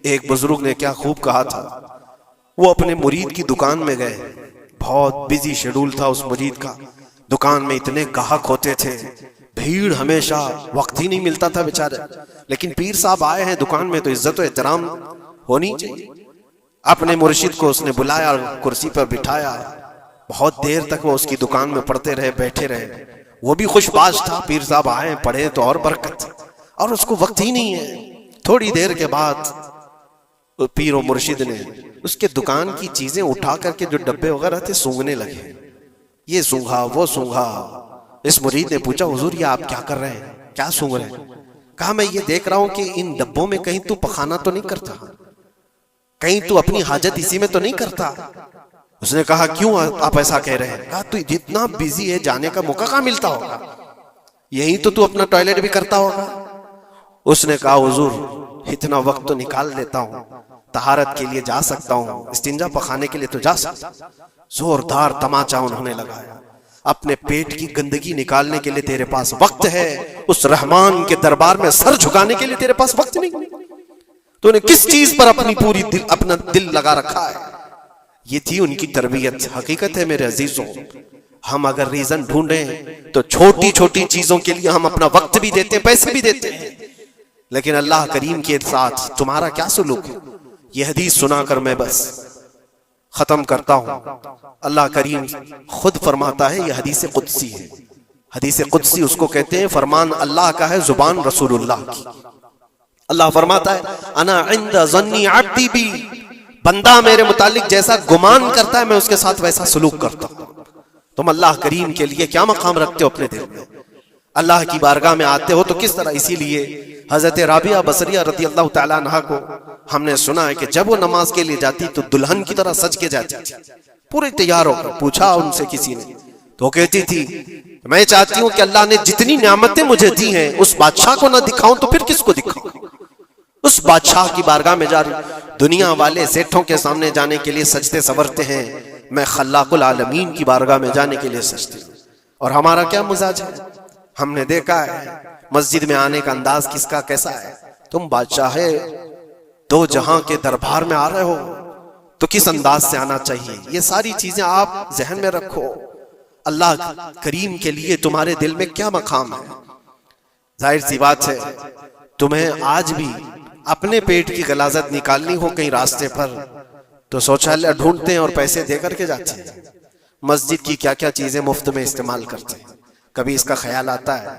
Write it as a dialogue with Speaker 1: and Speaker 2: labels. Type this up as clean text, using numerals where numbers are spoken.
Speaker 1: ایک بزرگ نے کیا خوب کہا تھا، وہ اپنے مرید کی دکان میں گئے، بہت بزی شیڈول تھا اس مرید کا، دکان میں اتنے گاہک ہوتے تھے، بھیڑ ہمیشہ، وقت ہی نہیں ملتا تھا بیچارے، لیکن پیر صاحب آئے ہیں دکان میں تو عزت و احترام ہونی چاہیے۔ اپنے مرشد کو اس نے بلایا، کرسی پر بٹھایا، بہت دیر تک وہ اس کی دکان میں پڑھتے رہے، بیٹھے رہے، وہ بھی خوش باش تھا، پیر صاحب آئے پڑھے تو اور برکت، اور اس کو وقت ہی نہیں ہے۔ تھوڑی دیر کے بعد پیر و مرشد نے اس کے دکان کی چیزیں اٹھا کر کے جو ڈبے وغیرہ تھے سونگنے لگے، یہ سونگا وہ سونگا۔ اس مرید نے پوچھا، حضور یہ آپ کیا کر رہے ہیں، کیا سونگ رہے ہیں؟ کہا میں یہ دیکھ رہا ہوں کہ ان ڈبوں میں کہیں تو پخانا تو نہیں کرتا، کہیں تو اپنی حاجت اسی میں تو نہیں کرتا۔ اس نے کہا کیوں آپ ایسا کہہ رہے ہیں؟ کہا تو جتنا بیزی ہے جانے کا موقع کہاں ملتا ہوگا، یہی تو اپنا ٹوائلٹ بھی کرتا ہوگا۔ اس نے کہا حضور اتنا وقت تو نکال لیتا ہوں، طہارت کے لیے جا سکتا ہوں، استنجا پخانے کے لیے تو جا سکتا ہوں۔ زوردار تماچا انہوں نے لگایا، اپنے پیٹ کی گندگی نکالنے کے لیے تیرے پاس وقت ہے، اس رحمان کے دربار میں سر جھکانے کے لیے تیرے پاس وقت نہیں، تو نے کس چیز پر اپنا دل لگا رکھا ہے؟ یہ تھی ان کی تربیت۔ حقیقت ہے میرے عزیزوں، ہم اگر ریزن ڈھونڈیں تو چھوٹی چھوٹی چیزوں کے لیے ہم اپنا وقت بھی دیتے ہیں، پیسے بھی دیتے ہیں، لیکن اللہ کریم کے ساتھ تمہارا کیا سلوک ہے؟ یہ حدیث سنا کر میں بس ختم کرتا ہوں۔ اللہ کریم خود فرماتا ہے، یہ حدیث قدسی ہے، حدیث قدسی اس کو کہتے ہیں، فرمان اللہ کا ہے، زبان رسول اللہ کی۔ اللہ فرماتا ہے انا عند ظنی عبدی بی، بندہ میرے متعلق جیسا گمان کرتا ہے میں اس کے ساتھ ویسا سلوک کرتا ہوں۔ تم اللہ کریم کے لیے کیا مقام رکھتے ہو اپنے دل میں؟ اللہ کی بارگاہ میں آتے ہو تو کس طرح؟ اسی لیے حضرت رابعہ بصریہ رضی اللہ تعالیٰ عنہا کو ہم نے سنا ہے کہ جب وہ نماز کے لیے جاتی تو دلہن کی طرح سج کے جاتی تھی، پورے تیار ہو کر۔ پوچھا ان سے کسی نے تو وہ کہتی تھی میں چاہتی ہوں کہ اللہ نے جتنی نعمتیں مجھے دی ہیں اس بادشاہ کو نہ دکھاؤں تو پھر کس کو دکھاؤں؟ اس بادشاہ کی بارگاہ میں جا رہی، دنیا والے سیٹھوں کے سامنے جانے کے لیے سجدے سورتے ہیں، میں خلاق العالمین کی بارگاہ میں جانے کے لیے سجدے۔ اور ہمارا کیا مزاج ہے؟ ہم نے دیکھا ہے مسجد میں آنے کا انداز کس کا کیسا ہے؟ تم بادشاہ دو جہاں کے دربار میں آ رہے ہو تو کس انداز سے آنا چاہیے؟ یہ ساری چیزیں آپ ذہن میں رکھو۔ اللہ کریم کے لیے تمہارے دل میں کیا مقام ہے؟ ظاہر سی بات ہے تمہیں آج بھی اپنے پیٹ کی غلاظت نکالنی ہو کہیں راستے پر تو شوچالیہ ڈھونڈتے ہیں اور پیسے دے کر کے جاتے ہیں، مسجد کی کیا کیا چیزیں مفت میں استعمال کرتے ہیں، کبھی اس کا خیال آتا ہے؟